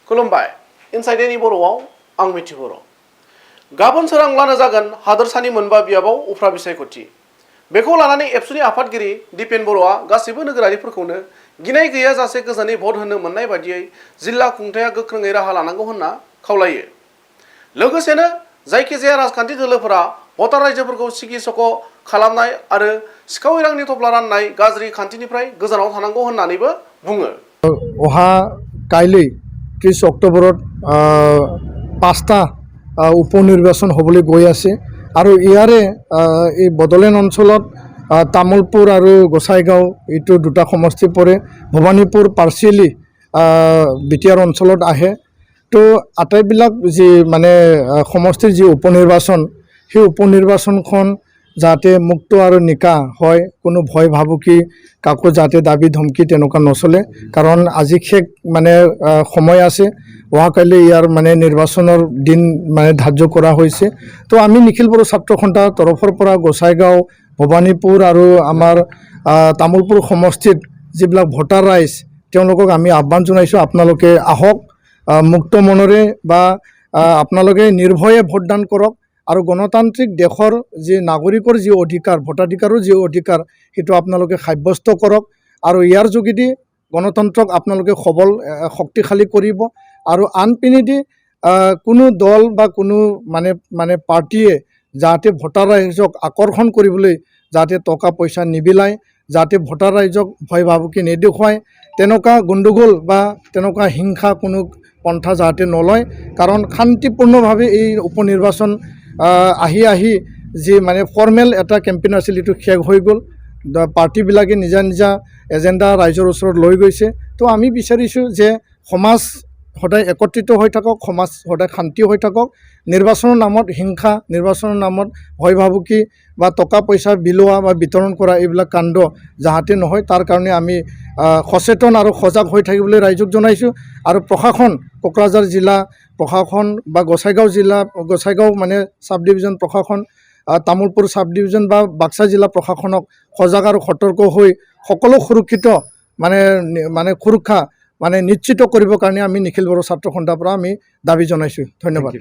खुलुमबाय inside any बर'आव आं मिथि बर'। गाबोन सोरांब्लानो जागोन हादोरसानि मोनबा बियाबाव उफ्रा बिसायख'थि। बेखौ लानानै एबसुनि आफादगिरि दिपेन बर'आ गासैबो नोगोरारिफोरखौनो गिनाय गैयाजासे गोजोनै भट होनो मोननाय बायदियै जिल्ला खुंथाया गोख्रोङै राहा लानांगौ होनना खावलायो। लोगोसेनो जायखिजाया राजखान्थि दोलोफोरा भटार रायजोफोरखौ सिगि सख' खालामनाय आरो सिखाव इरांनि थफ्ला राननाय गाज्रि खान्थिनिफ्राय गोजानाव थानांगौ होननानैबो बुङो। অহা কাইলৈ 30 অক্টোবৰত 5টা উপনিৰ্বাচন হ'বলৈ গৈ আছে আৰু ইয়াৰে এই বড়োলেণ্ড অঞ্চলত তামোলপুৰ আৰু গোসাইগাঁও এইটো দুটা সমষ্টি পৰে। ভৱানীপুৰ পাৰ্চিয়েলি বিটিআৰ অঞ্চলত আহে। তো আটাইবিলাক যি মানে সমষ্টিৰ যি উপনিৰ্বাচন সেই উপনিৰ্বাচনখন যাতে মুক্ত আৰু নিকা হয়, কোনো ভয় ভাবুকি কাকো যাতে দাবী ধমকি তেনেকুৱা নচলে। কাৰণ আজি শেষ মানে সময় আছে, অহাকাইলৈ ইয়াৰ মানে নিৰ্বাচনৰ দিন মানে ধাৰ্য কৰা হৈছে। তো আমি নিখিল বড়ো ছাত্ৰ সন্থাৰ তৰফৰ পৰা গোসাইগাঁও, ভৱানীপুৰ আৰু আমাৰ তামোলপুৰ সমষ্টিত যিবিলাক ভোটাৰ ৰাইজ তেওঁলোকক আমি আহ্বান জনাইছোঁ, আপোনালোকে আহক, মুক্ত মনেৰে বা আপোনালোকে নিৰ্ভয়ে ভোটদান কৰক আৰু গণতান্ত্ৰিক দেশৰ যি নাগৰিকৰ যি অধিকাৰ, ভোটাধিকাৰৰ যি অধিকাৰ সেইটো আপোনালোকে সাব্যস্ত কৰক আৰু ইয়াৰ যোগেদি গণতন্ত্ৰক আপোনালোকে সবল শক্তিশালী কৰিব। আৰু আনপিনেদি কোনো দল বা কোনো মানে পাৰ্টীয়ে যাতে ভোটাৰ ৰাইজক আকৰ্ষণ কৰিবলৈ যাতে টকা পইচা নিবিলায়, যাতে ভোটাৰ ৰাইজক ভয় ভাবুকি নেদেখুৱায়, তেনেকুৱা গণ্ডগোল বা তেনেকুৱা হিংসা কোনো পন্থা যাতে নলয়। কাৰণ শান্তিপূৰ্ণভাৱে এই উপনিৰ্বাচন আহি যি মানে ফৰ্মেল এটা কেম্পেইন আছিল এইটো শেষ হৈ গ'ল। পাৰ্টিবিলাকে নিজা নিজা এজেণ্ডা ৰাইজৰ ওচৰত লৈ গৈছে। তো আমি বিচাৰিছোঁ যে সমাজ সদায় একত্ৰিত হৈ থাকক, সমাজ সদায় শান্তি হৈ থাকক। নিৰ্বাচনৰ নামত হিংসা, নিৰ্বাচনৰ নামত ভয় ভাবুকি বা টকা পইচা বিলোৱা বা বিতৰণ কৰা এইবিলাক কাণ্ড যাতে নহয়, তাৰ কাৰণে আমি সচেতন আৰু সজাগ হৈ থাকিবলৈ ৰাইজক জনাইছোঁ। আৰু প্ৰশাসন, কোকৰাঝাৰ জিলা প্ৰশাসন বা গোসাইগাঁও জিলা, গোসাইগাঁও মানে চাব ডিভিজন প্ৰশাসন, তামোলপুৰ চাব ডিভিজন বা বাক্সা জিলা প্ৰশাসনক সজাগ আৰু সতৰ্ক হৈ সকলো সুৰক্ষিত মানে সুৰক্ষা মানে নিশ্চিত কৰিবৰ কাৰণে আমি নিখিল বড়ো ছাত্ৰ সন্থাৰ পৰা আমি দাবী জনাইছোঁ। ধন্যবাদ।